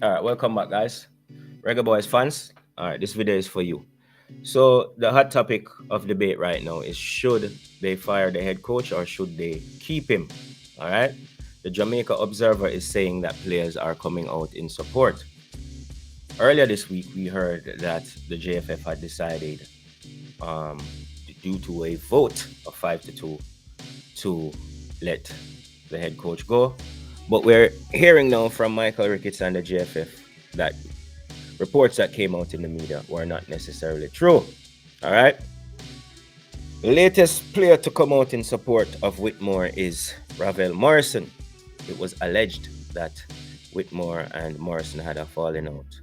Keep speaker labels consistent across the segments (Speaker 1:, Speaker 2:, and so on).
Speaker 1: All right, welcome back, guys. Reggae Boys fans. All right, this video is for you. So the hot topic of debate right now is should they fire the head coach or should they keep him? All right. The Jamaica Observer is saying that players are coming out in support. Earlier this week, we heard that the JFF had decided, um, due to a vote of 5-2, to let the head coach go. But we're hearing now from Michael Ricketts and the JFF that reports that came out in the media were not necessarily true. All right. The latest player to come out in support of Whitmore is Ravel Morrison. It was alleged that Whitmore and Morrison had a falling out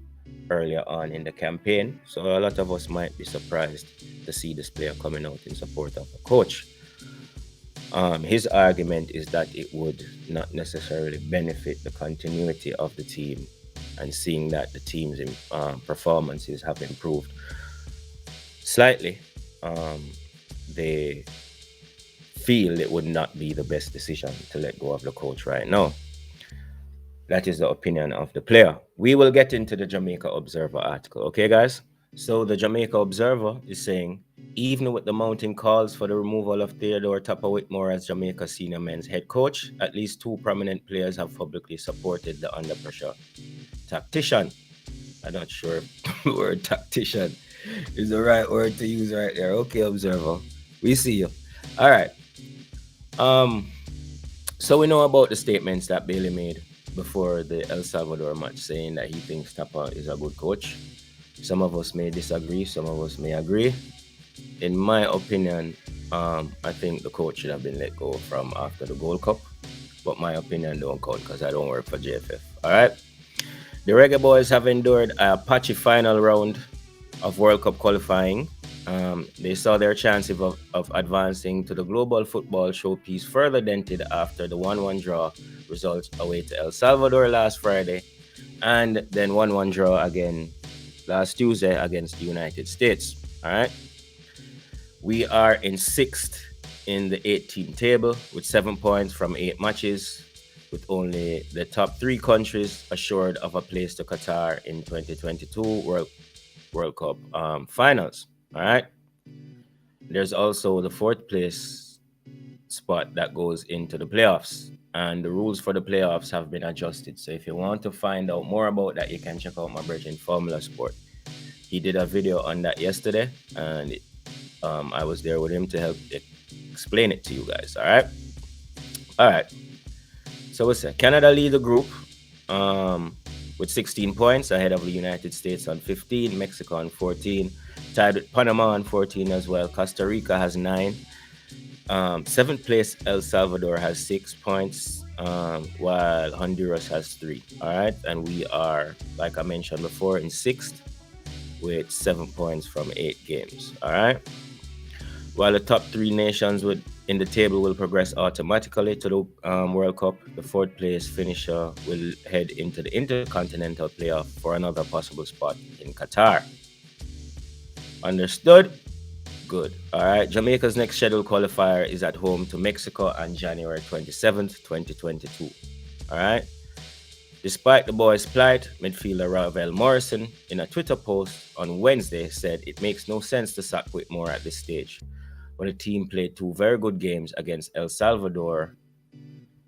Speaker 1: earlier on in the campaign. So a lot of us might be surprised to see this player coming out in support of the coach. His argument is that it would not necessarily benefit the continuity of the team, and seeing that the team's performances have improved slightly, they feel it would not be the best decision to let go of the coach right now. That is the opinion of the player. We will get into the Jamaica Observer article, okay, guys? So the Jamaica Observer is saying, even with the mounting calls for the removal of Theodore Tappa Whitmore as Jamaica senior men's head coach, at least two prominent players have publicly supported the under pressure tactician. I'm not sure if the word tactician is the right word to use right there. Okay, Observer, we see you. All right. So we know about the statements that Bailey made before the El Salvador match, saying that he thinks Tappa is a good coach. Some of us may disagree, some of us may agree. In my opinion, I think the coach should have been let go from after the Gold Cup, but my opinion don't count because I don't work for JFF. All right. The Reggae Boys have endured a patchy final round of World Cup qualifying. They saw their chances of advancing to the global football showpiece further dented after the 1-1 draw results away to El Salvador last Friday, and then 1-1 draw again last Tuesday against the United States. All right. We are in 6th in the 8-team table with 7 points from 8 matches, with only the top 3 countries assured of a place to Qatar in 2022 World Cup finals. All right. There's also the 4th place spot that goes into the playoffs, and the rules for the playoffs have been adjusted. So if you want to find out more about that, you can check out my bridge in Formula Sport. He did a video on that yesterday, and I was there with him to help explain it to you guys. All right. So what's that? Canada lead the group with 16 points ahead of the United States on 15, Mexico on 14, tied with Panama on 14 as well. Costa Rica has 9. 7th place El Salvador has 6 points, while Honduras has 3. All right. And we are, like I mentioned before, in 6th with 7 points from 8 games. All right. While the top 3 nations in the table will progress automatically to the World Cup, the 4th place finisher will head into the Intercontinental Playoff for another possible spot in Qatar. Understood? Good. All right. Jamaica's next scheduled qualifier is at home to Mexico on January 27th, 2022. All right. Despite the boys' plight, midfielder Ravel Morrison, in a Twitter post on Wednesday, said it makes no sense to sack Whitmore at this stage, when the team played 2 very good games against El Salvador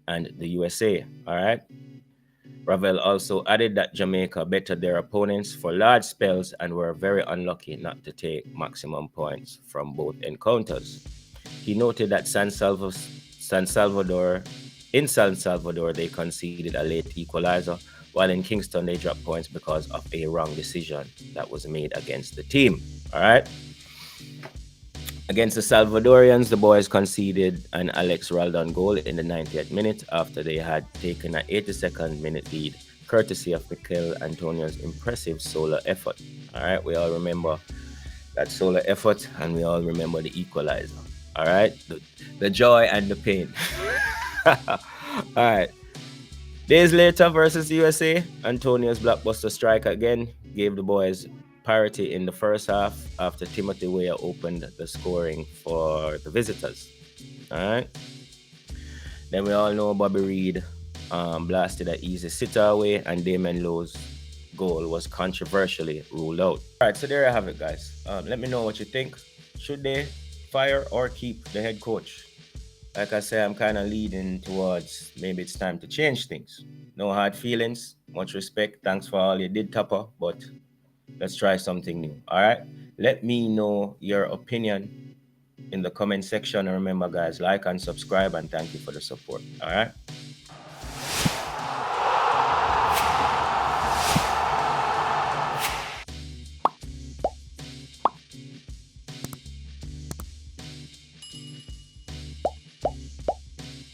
Speaker 1: and the USA. All right. Ravel also added that Jamaica bettered their opponents for large spells and were very unlucky not to take maximum points from both encounters. He noted that San Salvador they conceded a late equalizer, while in Kingston they dropped points because of a wrong decision that was made against the team. All right. Against the Salvadorians, the boys conceded an Alex Raldon goal in the 90th minute after they had taken an 82nd minute lead, courtesy of Mikel Antonio's impressive solo effort. All right, we all remember that solo effort, and we all remember the equalizer. All right, the joy and the pain. All right. Days later versus the USA, Antonio's blockbuster strike again gave the boys parity in the first half after Timothy Weah opened the scoring for the visitors. All right. Then we all know Bobby Reed blasted an easy sitter away, and Damon Lowe's goal was controversially ruled out. All right, so there you have it, guys. Let me know what you think. Should they fire or keep the head coach? Like I say, I'm kind of leading towards maybe it's time to change things. No hard feelings, much respect. Thanks for all you did, Tappa, but let's try something new. All right. Let me know your opinion in the comment section. And remember, guys, like and subscribe, and thank you for the support. All right.